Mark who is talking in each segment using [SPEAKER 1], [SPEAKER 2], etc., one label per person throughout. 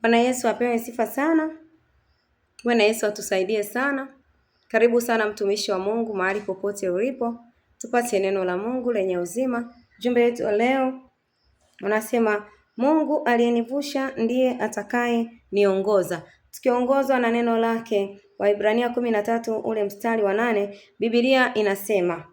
[SPEAKER 1] Bwana Yesu apewe sifa sana. Bwana Yesu atusaidie sana. Karibu sana mtumishi wa Mungu mahali popote ulipo. Tupate neno la Mungu lenye uzima. Jumbe wetu leo unasema Mungu aliyenivusha ndiye atakaye niongoza. Tukiongozwa na neno lake, Waibrania 13 ule mstari wa 8, Biblia inasema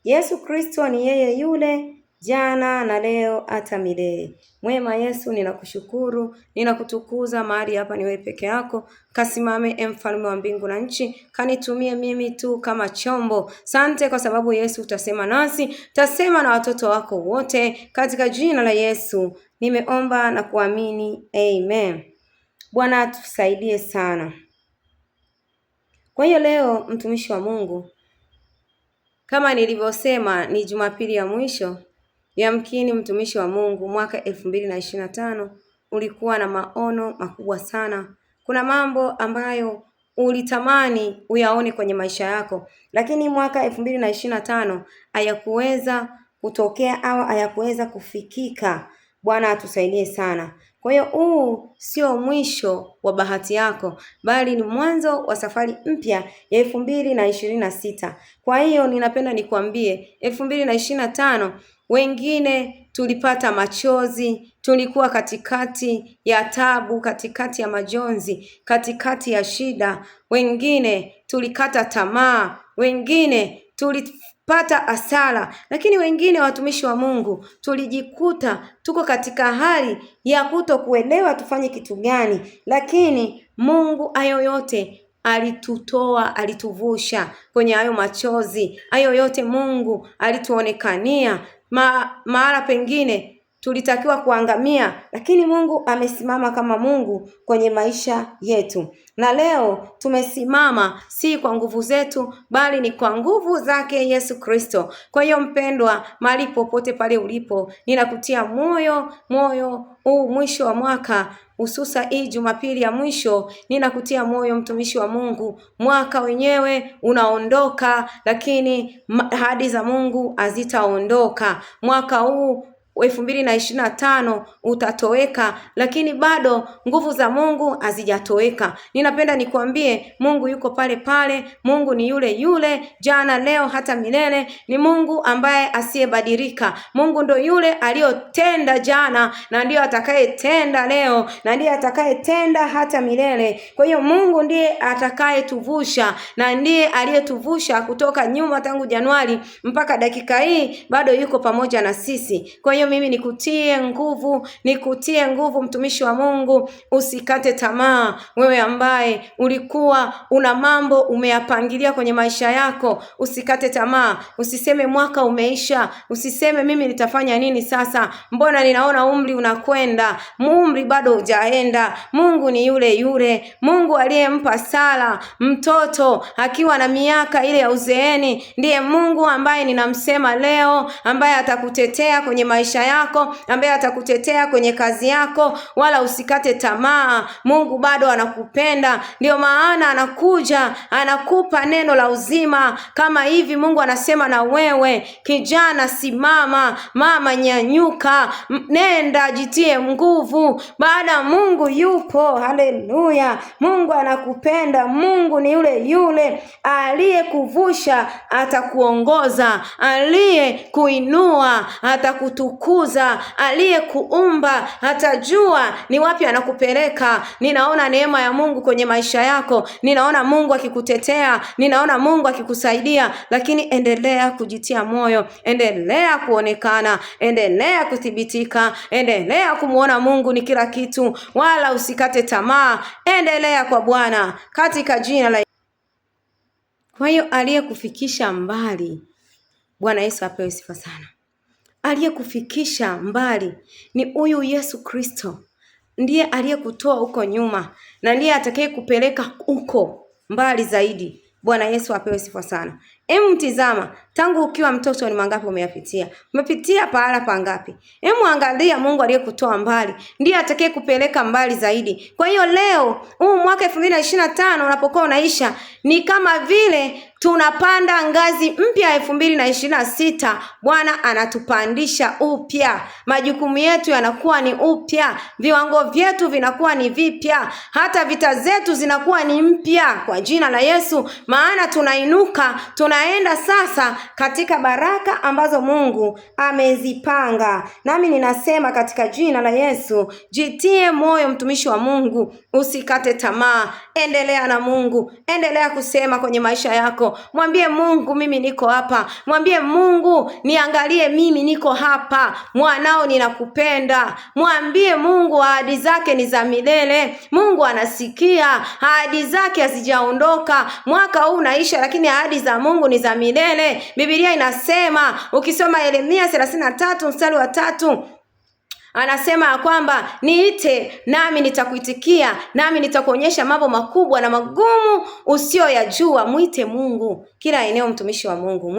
[SPEAKER 1] Yesu Kristo ni yeye yule jana na leo hata milele. Mwema Yesu, ninakushukuru, ninakutukuza mahali hapa ni wewe peke yako. Kasimame mfalme wa mbingu na nchi, kanitumie mimi tu kama chombo. Sante kwa sababu Yesu utasema nasi, utasema na watoto wako wote. Katika jina la Yesu nimeomba na kuamini, amen. Bwana atusaidie sana. Kwa hiyo leo mtumishi wa Mungu, kama nilivyosema ni Jumapili ya mwisho. Yamkini mtumishi wa Mungu, mwaka 2025 ulikuwa na maono makubwa sana. Kuna mambo ambayo ulitamani uyaone kwenye maisha yako, lakini mwaka 2025 hayakuweza kutokea au hayakuweza kufikika. Bwana atusaidie sana. Kwa hiyo huu sio mwisho wa bahati yako, bali ni mwanzo wa safari mpya ya 2026. Kwa hiyo ninapenda nikwambie 2025 wengine tulipata machozi, tulikuwa katikati ya tabu, katikati ya majonzi, katikati ya shida. Wengine tulikata tamaa, wengine tulipata hasara, lakini wengine watumishi wa Mungu tulijikuta tuko katika hali ya kutokuelewa tufanye kitu gani, lakini Mungu hayo yote alitutoa, alituvusha kwenye hayo machozi. Hayo yote Mungu alituonekania. Mahala pengine tulitakiwa kuangamia, lakini Mungu amesimama kama Mungu kwenye maisha yetu. Na leo tumesimama si kwa nguvu zetu, bali ni kwa nguvu zake Yesu Kristo. Kwa hiyo mpendwa, mahali popote pale ulipo, ninakutia moyo huu mwisho wa mwaka, hususa hii Jumapili ya mwisho, ninakutia moyo mtumishi wa Mungu. Mwaka wenyewe unaondoka, lakini ahadi za Mungu hazitaondoka. Mwaka huu 2025 utatoweka, lakini bado nguvu za Mungu hazijatoweka. Ninapenda nikwambie Mungu yuko pale pale. Mungu ni yule yule jana, leo hata milele. Ni Mungu ambaye asiyebadilika. Mungu ndo yule aliyotenda jana na ndiyo atakayetenda leo na ndiye atakayetenda hata milele. Kwa hiyo Mungu ndiye atakayetuvusha na ndiye aliyetuvusha kutoka nyuma tangu Januari mpaka dakika hii, bado yuko pamoja na sisi. Kwa hiyo mimi nikutie nguvu mtumishi wa Mungu, usikate tamaa. Wewe ambaye ulikuwa una mambo umeyapangilia kwenye maisha yako, usikate tamaa. Usiseme mwaka umeisha, usiseme mimi nitafanya nini sasa, mbona ninaona umri unakwenda. Umri bado hujaenda. Mungu ni yule yule. Mungu aliyempa Sara mtoto akiwa na miaka ile ya uzeeni ndiye Mungu ambaye ninamsema leo, ambaye atakutetea kwenye maisha yako, ambaye atakutetea kwenye kazi yako. Wala usikate tamaa. Mungu bado anakupenda, ndio maana anakuja anakupa neno la uzima. Kama hivi Mungu anasema na wewe, kijana simama, mama nyanyuka, nenda jitie nguvu. Baada Mungu yupo. Haleluya. Mungu anakupenda. Mungu ni yule yule aliyekuvusha, atakuongoza, aliyekuinua atakutukuza, aliyekuumba atajua ni wapi anakupeleka. Ninaona neema ya Mungu kwenye maisha yako. Ninaona Mungu akikutetea, ninaona Mungu akikusaidia, lakini endelea kujitia moyo, endelea kuonekana, endelea kuthibitika, endelea kumuona Mungu ni kila kitu, wala usikate tamaa. Endelea kwa Bwana katika jina la. Kwa hiyo aliyekufikisha mbali, Bwana Yesu apewe sifa sana. Aliyekufikisha mbali ni huyu Yesu Kristo. Ndiye aliyekutoa huko nyuma na ndiye atakayekupeleka huko mbali zaidi. Bwana Yesu apewe sifa sana. Tazama, Tangu ukiwa mtoto ni mangapi umeyapitia? Umepitia pahala pangapi? Hebu angalia, Mungu aliyekutoa mbali ndiye atakaye kupeleka mbali zaidi. Kwa hiyo leo huu mwaka 2025 unapokuwa unaisha, ni kama vile tunapanda ngazi mpya 2026. Bwana anatupandisha upya. Majukumu yetu yanakuwa ni upya. Viwango vyetu vinakuwa ni vipya. Hata vita zetu zinakuwa ni mpya kwa jina la Yesu. Maana tunainuka, tunaenda sasa katika baraka ambazo Mungu amezipanga. Nami ninasema katika jina la Yesu, jitie moyo mtumishi wa Mungu, usikate tamaa. Endelea na Mungu. Endelea kusema kwenye maisha yako. Mwambie Mungu, mimi niko hapa. Mwambie Mungu, niangalie mimi niko hapa. Mwanao ninakupenda. Mwambie Mungu, ahadi zake ni za milele. Mungu anasikia. Ahadi zake hazijaondoka. Mwaka huu unaisha, lakini ahadi za Mungu ni za milele. Biblia inasema, ukisoma Yeremia 33 mstari wa 3, anasema kwamba niite nami nitakuitikia, nami nitakuonyesha mambo makubwa na magumu usiyoyajua. Mwite Mungu kila eneo, mtumishi wa Mungu.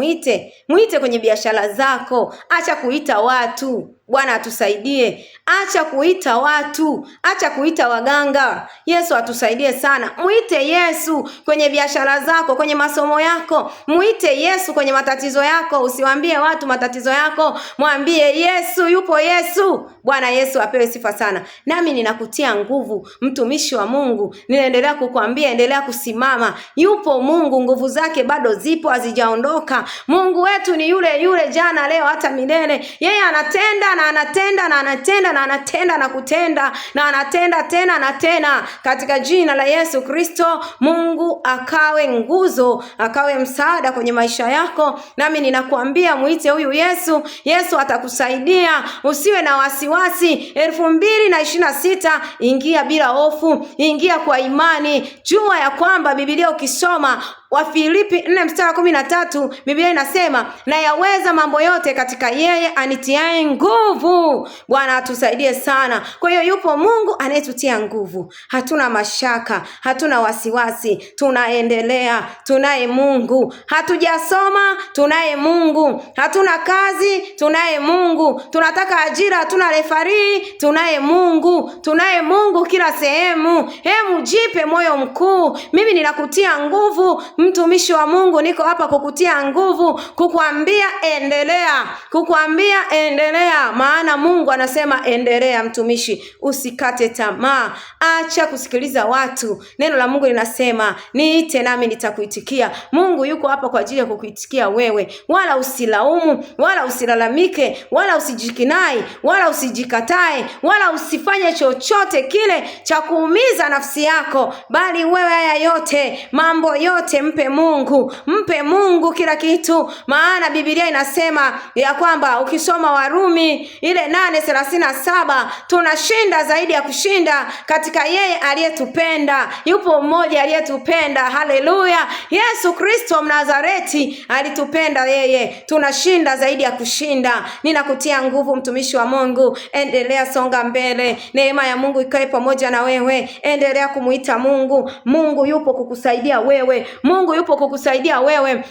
[SPEAKER 1] Mwite kwenye biashara zako. Acha kuita watu. Bwana atusaidie. Acha kuita watu. Acha kuita waganga. Yesu atusaidie sana. Mwite Yesu kwenye biashara zako, kwenye masomo yako. Mwite Yesu kwenye matatizo yako. Usiwaambie watu matatizo yako. Mwambie Yesu, yupo Yesu. Bwana Yesu apewe sifa sana. Nami ninakutia nguvu, mtumishi wa Mungu. Ninaendelea kukuambia, endelea kusimama. Yupo Mungu, nguvu zake bado zipo, hazijaondoka. Mungu wetu ni yule yule jana, leo, hata milele. Yeye anatenda na anatenda na anatenda na anatenda na kutenda na anatenda tena na tena. Katika jina la Yesu Kristo, Mungu akawe nguzo, akawe msaada kwenye maisha yako. Nami ninakuambia muite huyu Yesu. Yesu atakusaidia. Usiwe na wasiwasi. 2026 ingia bila hofu, ingia kwa imani. Jua ya kwamba Biblia ukisoma Wafilipi 4 mstari 13, Biblia inasema, na yaweza mambo yote katika yeye anitiaye nguvu. Bwana atusaidie sana. Kwa hiyo yupo Mungu anayetutia nguvu. Hatuna mashaka, hatuna wasiwasi, tunaendelea. Tunaye Mungu. Hatujasoma, tunaye Mungu. Hatuna kazi, tunaye Mungu. Tunataka ajira, hatuna refari, tunaye Mungu. Tunaye Mungu kila sehemu. Hemu jipe moyo mkuu. Mimi ninakutia nguvu, mtumishi wa Mungu. Niko hapa kukutia nguvu, kukuambia endelea, kukuambia endelea. Maana Mungu anasema endelea mtumishi, usikate tamaa. Acha kusikiliza watu. Neno la Mungu linasema, niite nami nitakuitikia. Mungu yuko hapa kwa ajili ya kukuitikia wewe. Wala usilaumu, wala usilalamike, wala usijikinai, wala usijikatae, wala usifanye chochote kile cha kuumiza nafsi yako. Bali wewe haya yote, mambo yote mpe Mungu. Mpe Mungu kila kitu. Maana Biblia inasema ya kwamba ukisoma Warumi ile 8:37, tunashinda zaidi ya kushinda katika yeye aliyetupenda. Yupo mmoja aliyetupenda. Haleluya. Yesu Kristo Mnazareti alitupenda yeye. Tunashinda zaidi ya kushinda. Ninakutia nguvu mtumishi wa Mungu. Endelea, songa mbele. Neema ya Mungu ikae pamoja na wewe. Endelea kumuita Mungu. Mungu yupo kukusaidia wewe. Mungu yupo kukusaidia wewe.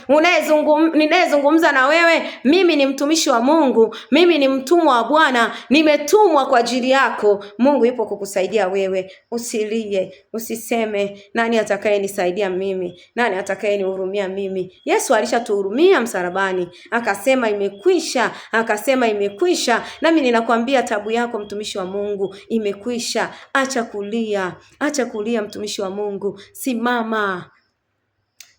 [SPEAKER 1] Ninayezungumza na wewe, mimi ni mtumishi wa Mungu. Mimi ni mtumwa wa Bwana. Nimetumwa kwa ajili yako. Mungu yupo kukusaidia wewe. Usilie, usiseme nani atakayenisaidia mimi? Nani atakayenihurumia mimi? Yesu alishatuhurumia msalabani. Akasema imekwisha. Akasema imekwisha. Nami ninakwambia tabu yako mtumishi wa Mungu imekwisha. Acha kulia. Acha kulia mtumishi wa Mungu. Simama.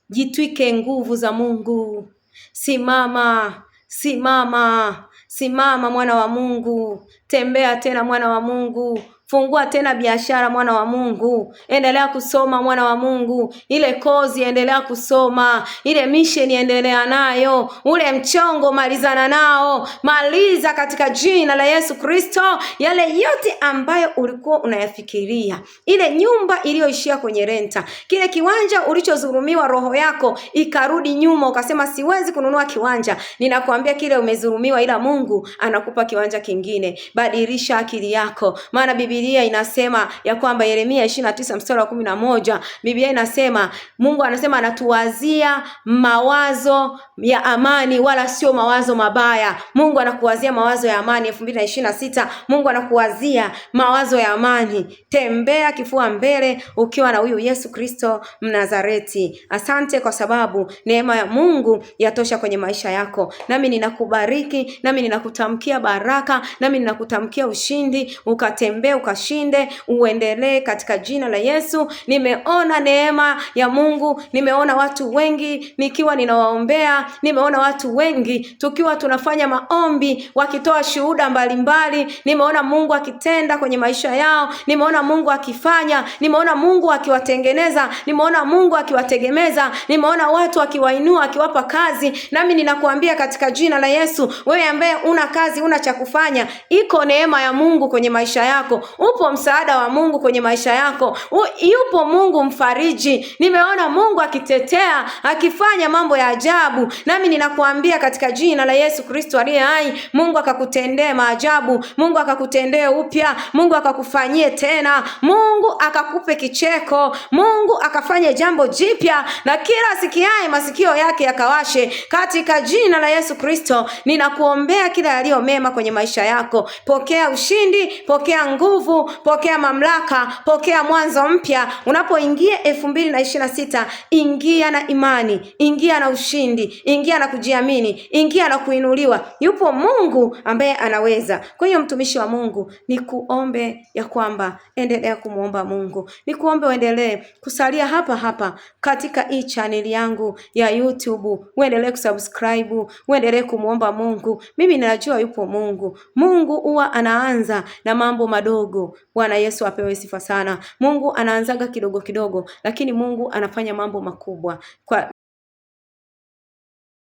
[SPEAKER 1] Jitwike nguvu za Mungu. Simama. Simama. Simama mwana wa Mungu. Tembea tena mwana wa Mungu. Fungua tena biashara mwana wa Mungu. Endelea kusoma mwana wa Mungu. Ile kozi endelea kusoma. Ile mission endelea nayo. Ule mchongo malizana nao. Maliza katika jina la Yesu Kristo. Yale yote ambayo ulikuwa unayafikiria. Ile nyumba iliyoishia kwenye renta. Kile kiwanja ulichozurumiwa roho yako ikarudi nyuma ukasema siwezi kununua kiwanja. Ninakuambia kile umezurumiwa ila Mungu anakupa kiwanja kingine. Badilisha akili yako. Maana Biblia Biblia inasema ya kwamba Yeremia 29 mstari wa 11, Biblia inasema Mungu anasema anatuwazia mawazo ya amani wala sio mawazo mabaya. Mungu anakuwazia mawazo ya amani 2026. Mungu anakuwazia mawazo ya amani. Tembea kifua mbele ukiwa na huyu Yesu Kristo Mnazareti. Asante kwa sababu neema ya Mungu yatosha kwenye maisha yako. Nami ninakubariki, nami ninakutamkia baraka, nami ninakutamkia ushindi, ukatembee ukashinde, uendelee katika jina la Yesu. Nimeona neema ya Mungu, nimeona watu wengi nikiwa ninawaombea, nimeona watu wengi tukiwa tunafanya maombi wakitoa shuhuda mbalimbali. Nimeona Mungu akitenda kwenye maisha yao, nimeona Mungu akifanya, nimeona Mungu akiwatengeneza, nimeona Mungu akiwategemeza, nimeona watu akiwainua, akiwapa kazi. Nami ninakuambia katika jina la Yesu, wewe ambaye una kazi, una cha kufanya, iko neema ya Mungu kwenye maisha yako. Upo msaada wa Mungu kwenye maisha yako. Yupo Mungu mfariji. Nimeona Mungu akitetea, akifanya mambo ya ajabu. Nami ninakuambia katika jina la Yesu Kristo aliye hai, Mungu akakutendee maajabu, Mungu akakutendee upya, Mungu akakufanyie tena, Mungu akakupe kicheko, Mungu akafanye jambo jipya, na kila sikiaye masikio yake yakawashe katika jina la Yesu Kristo. Ninakuombea kila yaliyo mema kwenye maisha yako. Pokea ushindi, pokea nguvu, pokea mamlaka, pokea mwanzo mpya. Unapoingia 2026, ingia na imani, ingia na ushindi, ingia na kujiamini, ingia na kuinuliwa. Yupo Mungu ambaye anaweza. Kwa hiyo mtumishi wa Mungu, nikuombe ya kwamba endelea kumuomba Mungu. Nikuombe uendelee kusalia hapa hapa katika hii channel yangu ya YouTube. Uendelee kusubscribe, uendelee kumuomba Mungu. Mimi ninajua yupo Mungu. Mungu huwa anaanza na mambo madogo. Bwana Yesu apewe sifa sana. Mungu anaanzaga kidogo kidogo, lakini Mungu anafanya mambo makubwa.